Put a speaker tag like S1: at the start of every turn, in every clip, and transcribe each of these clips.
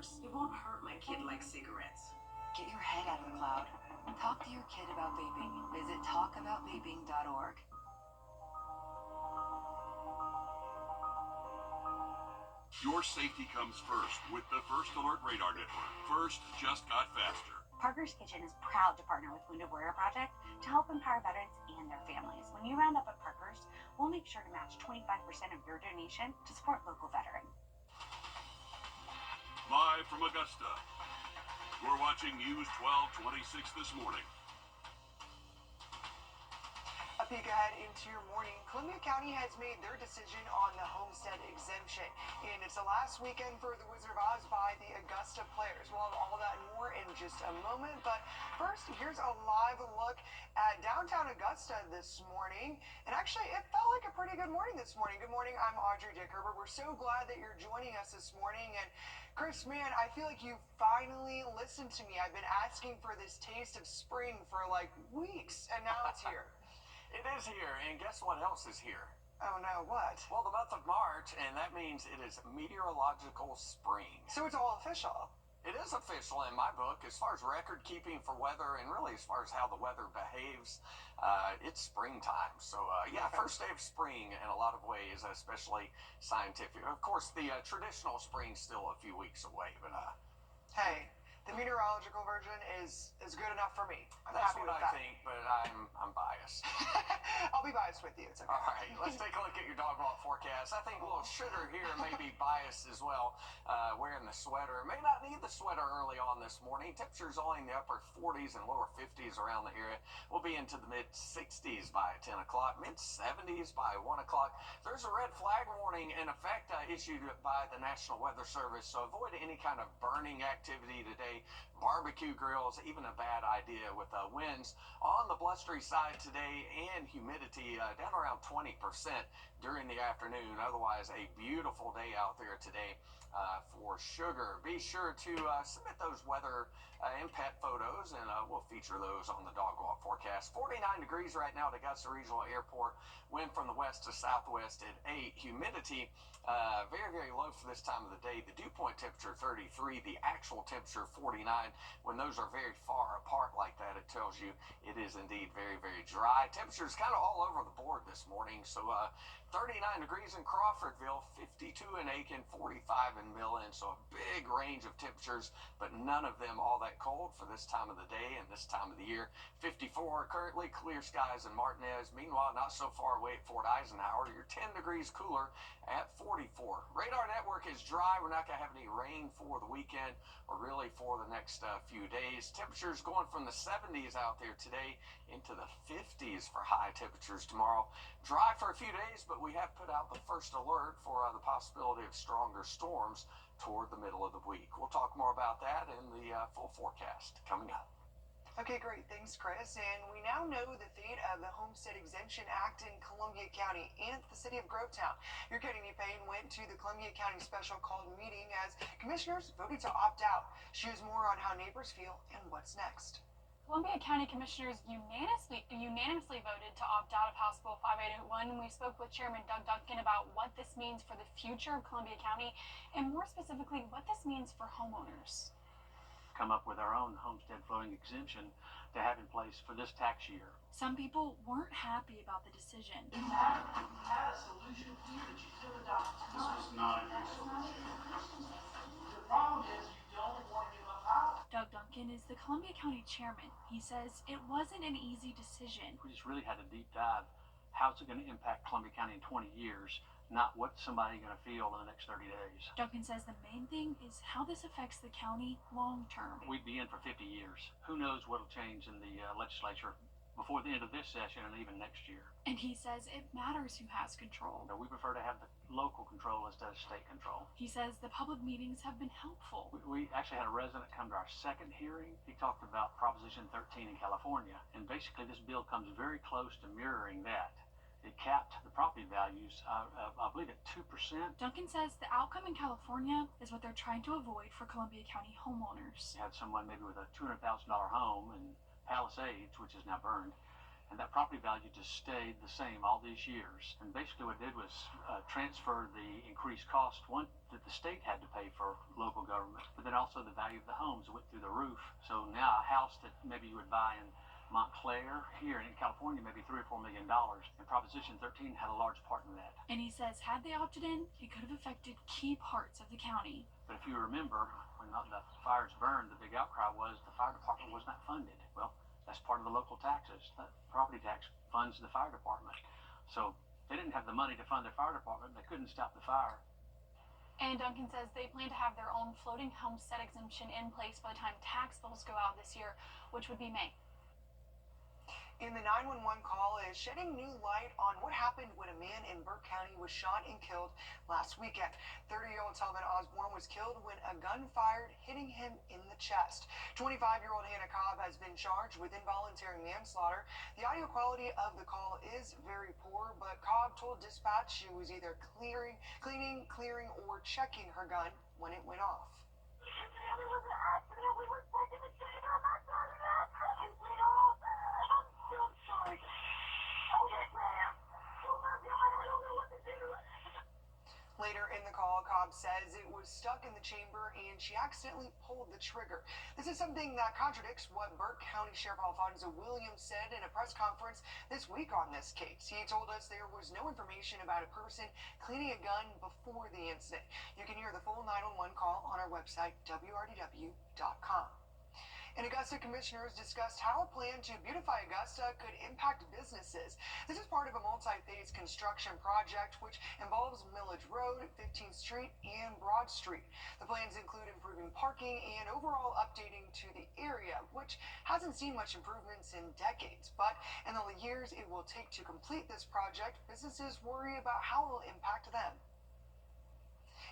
S1: vapors. It won't hurt my kid like cigarettes.
S2: Get your head out of the cloud. Talk to your kid about vaping. Visit talkaboutVaping.org.
S3: Your safety comes first with the First Alert Radar Network. First just got faster.
S4: Parker's Kitchen is proud to partner with Wounded Warrior Project to help empower veterans and their families. When you round up at Parker's, we'll make sure to match 25% of your donation to support local veterans.
S3: Live from Augusta, you're watching News 1226 this morning.
S5: A peek ahead into your morning. Columbia County has made their decision on the homestead exemption, and it's the last weekend for the Wizard of Oz by the Augusta players. We'll have all that and more in just a moment, but first, here's a live look at downtown Augusta this morning, and actually, it felt like a pretty good morning this morning. Good morning, I'm Audrey Dickerber. We're so glad that you're joining us this morning, and Chris, man, I feel like you finally listened to me. I've been asking for this taste of spring for like weeks, and now it's here.
S6: It is here, and guess what else is here?
S5: Oh no, what?
S6: Well, the month of March, and that means it is meteorological spring.
S5: So it's all official.
S6: It is official in my book as far as record keeping for weather, and really as far as how the weather behaves. It's springtime. So yeah, first day of spring in a lot of ways, especially scientific. Of course, the traditional spring's still a few weeks away, but
S5: hey, the meteorological version is good enough for me. I'm
S6: that's
S5: happy
S6: what
S5: with
S6: I
S5: that.
S6: think, but I'm biased.
S5: I'll be biased with you. It's okay.
S6: All right, let's take a look at your dog walk forecast. I think a little sugar here may be biased as well, wearing the sweater. May not need the sweater early on this morning. Temperatures only in the upper 40s and lower 50s around the area. We'll be into the mid 60s by 10 o'clock, mid 70s by 1 o'clock. There's a red flag warning in effect issued by the National Weather Service, so avoid any kind of burning activity today. Barbecue grills, even a bad idea with winds on the blustery side today and humidity down around 20% during the afternoon. Otherwise, a beautiful day out there today for sugar. Be sure to submit those weather and pet photos, and we'll feature those on the dog walk forecast. 49 degrees right now at Augusta Regional Airport. Wind from the west to southwest at 8. Humidity very, very low for this time of the day. The dew point temperature 33, the actual temperature 49. When those are very far apart like that, it tells you it is indeed very, very dry. Temperatures kind of all over the board this morning. So 39 degrees in Crawfordville, 52 in Aiken, 45 in Millen. So a big range of temperatures, but none of them all that cold for this time of the day and this time of the year. 54 currently, clear skies in Martinez. Meanwhile, not so far away at Fort Eisenhower, you're 10 degrees cooler at 44. Radar network is dry. We're not going to have any rain for the weekend or really for the next few days. Temperatures going from the 70s out there today into the 50s for high temperatures tomorrow. Dry for a few days, but we have put out the first alert for the possibility of stronger storms toward the middle of the week. We'll talk more about that in the full forecast coming up.
S5: Okay, great. Thanks, Chris. And we now know the fate of the Homestead Exemption Act in Columbia County and the city of Grovetown. Your Katie Payne went to the Columbia County Special Called Meeting as commissioners voted to opt out. She has more on how neighbors feel and what's next.
S7: Columbia County Commissioners unanimously voted to opt out of House Bill 5881. We spoke with Chairman Doug Duncan about what this means for the future of Columbia County and more specifically what this means for homeowners.
S8: Come up with our own homestead floating exemption to have in place for this tax year.
S7: Some people weren't happy about the decision.
S9: You had a solution here that you could adopt.
S10: This was not a good solution.
S9: The problem is you don't want to give up power.
S7: Doug Duncan is the Columbia County chairman. He says it wasn't an easy decision.
S8: We just really had a deep dive. How's it going to impact Columbia County in 20 years? Not what's somebody going to feel in the next 30 days.
S7: Duncan says the main thing is how this affects the county long term.
S8: We'd be in for 50 years. Who knows what'll change in the legislature before the end of this session and even next year.
S7: And he says it matters who has control.
S8: We prefer to have the local control instead of state control.
S7: He says the public meetings have been helpful.
S8: We actually had a resident come to our second hearing. He talked about Proposition 13 in California. And basically this bill comes very close to mirroring that. It capped the property values, I believe, at 2%.
S7: Duncan says the outcome in California is what they're trying to avoid for Columbia County homeowners.
S8: You had someone maybe with a $200,000 home in Palisades, which is now burned, and that property value just stayed the same all these years. And basically what it did was transfer the increased cost, one, that the state had to pay for local government, but then also the value of the homes went through the roof. So now a house that maybe you would buy in Montclair here in California, maybe $3 or $4 million, and Proposition 13 had a large part in that.
S7: And he says had they opted in, it could have affected key parts of the county.
S8: But if you remember, when the fires burned, the big outcry was the fire department was not funded. Well, that's part of the local taxes. That property tax funds the fire department. So they didn't have the money to fund their fire department. They couldn't stop the fire.
S7: And Duncan says they plan to have their own floating homestead exemption in place by the time tax bills go out this year, which would be May.
S5: In the 911 call is shedding new light on what happened when a man in Burke County was shot and killed last weekend. 30-year-old Sullivan Osborne was killed when a gun fired, hitting him in the chest. 25-year-old Hannah Cobb has been charged with involuntary manslaughter. The audio quality of the call is very poor, but Cobb told dispatch she was either cleaning, clearing, or checking her gun when it went off. Later in the call, Cobb says it was stuck in the chamber and she accidentally pulled the trigger. This is something that contradicts what Burke County Sheriff Alfonso Williams said in a press conference this week on this case. He told us there was no information about a person cleaning a gun before the incident. You can hear the full 911 call on our website, WRDW.com. And Augusta commissioners discussed how a plan to beautify Augusta could impact businesses. This is part of a multi-phase construction project which involves Millage Road, 15th Street, and Broad Street. The plans include improving parking and overall updating to the area, which hasn't seen much improvements in decades. But in the years it will take to complete this project, businesses worry about how it will impact them.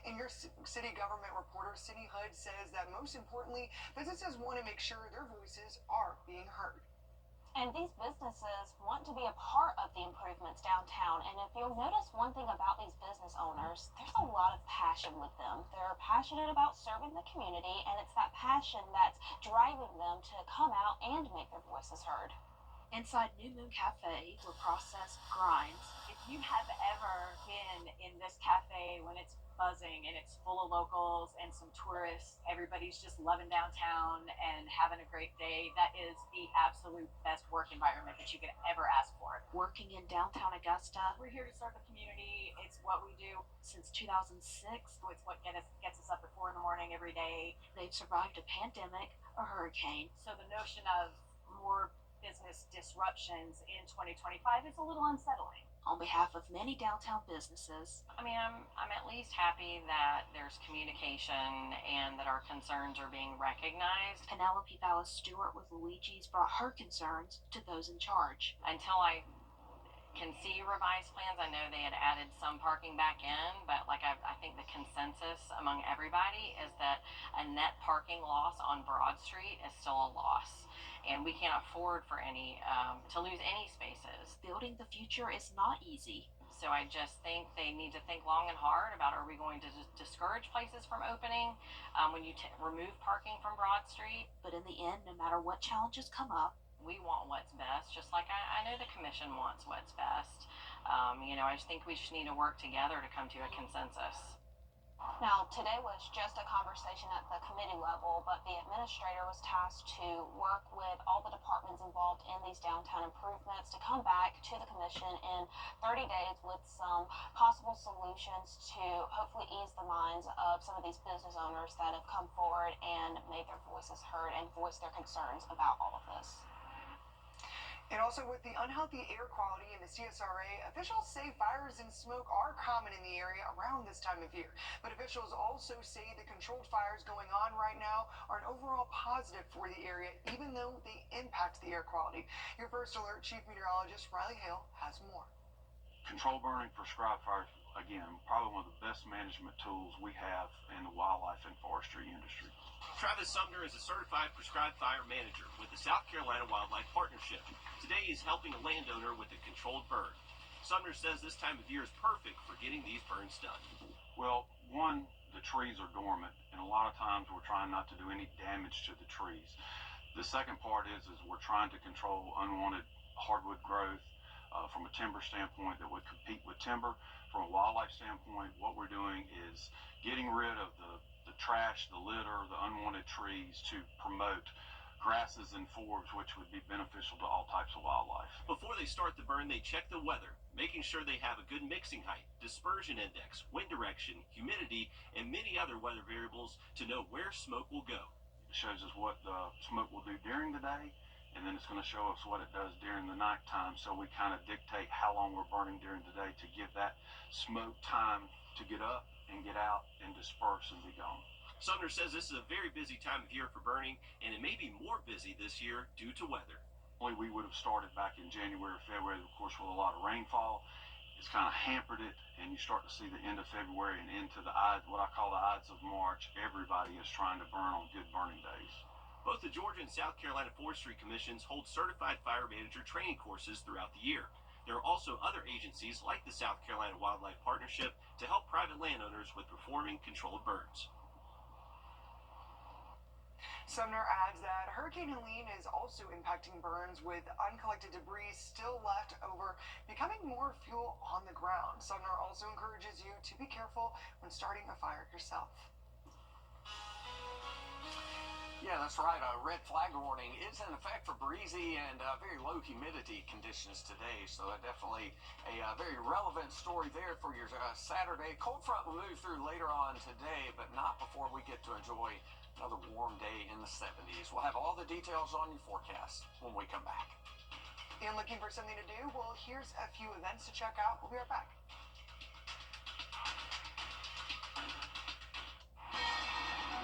S5: In your city government reporter, Cindy Hood says that most importantly, businesses want to make sure their voices are being heard.
S11: And these businesses want to be a part of the improvements downtown. And if you'll notice one thing about these business owners, there's a lot of passion with them. They're passionate about serving the community, and it's that passion that's driving them to come out and make their voices heard.
S12: Inside New Moon Cafe, where process grinds. If you have ever been in this cafe when it's buzzing and it's full of locals and some tourists, everybody's just loving downtown and having a great day, that is the absolute best work environment that you could ever ask for. Working in downtown Augusta, we're here to serve the community. It's what we do since 2006. It's what gets us up at 4 in the morning every day. They've survived a pandemic, a hurricane. So the notion of more business disruptions in 2025 is a little unsettling. On behalf of many downtown businesses,
S13: I mean, I'm at least happy that there's communication and that our concerns are being recognized.
S12: Penelope Ballas Stewart with Luigi's brought her concerns to those in charge.
S13: Until I can see revised plans, I know they had added some parking back in, but like I think the consensus among everybody is that a net parking loss on Broad Street is still a loss. And we can't afford for to lose any spaces.
S12: Building the future is not easy.
S13: So I just think they need to think long and hard about, are we going to discourage places from opening when you remove parking from Broad Street?
S12: But in the end, no matter what challenges come up,
S13: we want what's best, just like I know the commission wants what's best. I just think we just need to work together to come to a consensus.
S11: Now, today was just a conversation at the committee level, but the administrator was tasked to work with all the departments involved in these downtown improvements to come back to the commission in 30 days with some possible solutions to hopefully ease the minds of some of these business owners that have come forward and made their voices heard and voiced their concerns about all of this.
S5: And also with the unhealthy air quality in the CSRA, officials say fires and smoke are common in the area around this time of year. But officials also say the controlled fires going on right now are an overall positive for the area, even though they impact the air quality. Your first alert, Chief Meteorologist Riley Hale has more.
S10: Control burning prescribed fires, again, probably one of the best management tools we have in the wildlife and forestry industry.
S14: Travis Sumner is a certified prescribed fire manager with the South Carolina Wildlife Partnership. Today he's helping a landowner with a controlled burn. Sumner says this time of year is perfect for getting these burns done.
S10: Well, one, the trees are dormant, and a lot of times we're trying not to do any damage to the trees. The second part is we're trying to control unwanted hardwood growth. From a timber standpoint that would compete with timber. From a wildlife standpoint, what we're doing is getting rid of the trash, the litter, the unwanted trees to promote grasses and forbs, which would be beneficial to all types of wildlife.
S14: Before they start the burn, they check the weather, making sure they have a good mixing height, dispersion index, wind direction, humidity, and many other weather variables to know where smoke will go.
S10: It shows us what the smoke will do during the day, and then it's going to show us what it does during the nighttime, so we kind of dictate how long we're burning during the day to give that smoke time to get up and get out and disperse and be gone.
S14: Sumner says this is a very busy time of year for burning, and it may be more busy this year due to weather.
S10: We would have started back in January or February, of course, with a lot of rainfall. It's kind of hampered it, and you start to see the end of February and into what I call the Ides of March. Everybody is trying to burn on good burning days.
S14: Both the Georgia and South Carolina Forestry Commissions hold certified fire manager training courses throughout the year. There are also other agencies like the South Carolina Wildlife Partnership to help private landowners with performing controlled burns.
S5: Sumner adds that Hurricane Helene is also impacting burns, with uncollected debris still left over, becoming more fuel on the ground. Sumner also encourages you to be careful when starting a fire yourself.
S6: Yeah, that's right. A red flag warning is in effect for breezy and very low humidity conditions today. So definitely a very relevant story there for your Saturday. Cold front will move through later on today, but not before we get to enjoy another warm day in the 70s. We'll have all the details on your forecast when we come back.
S5: And looking for something to do? Well, here's a few events to check out. We'll be right back.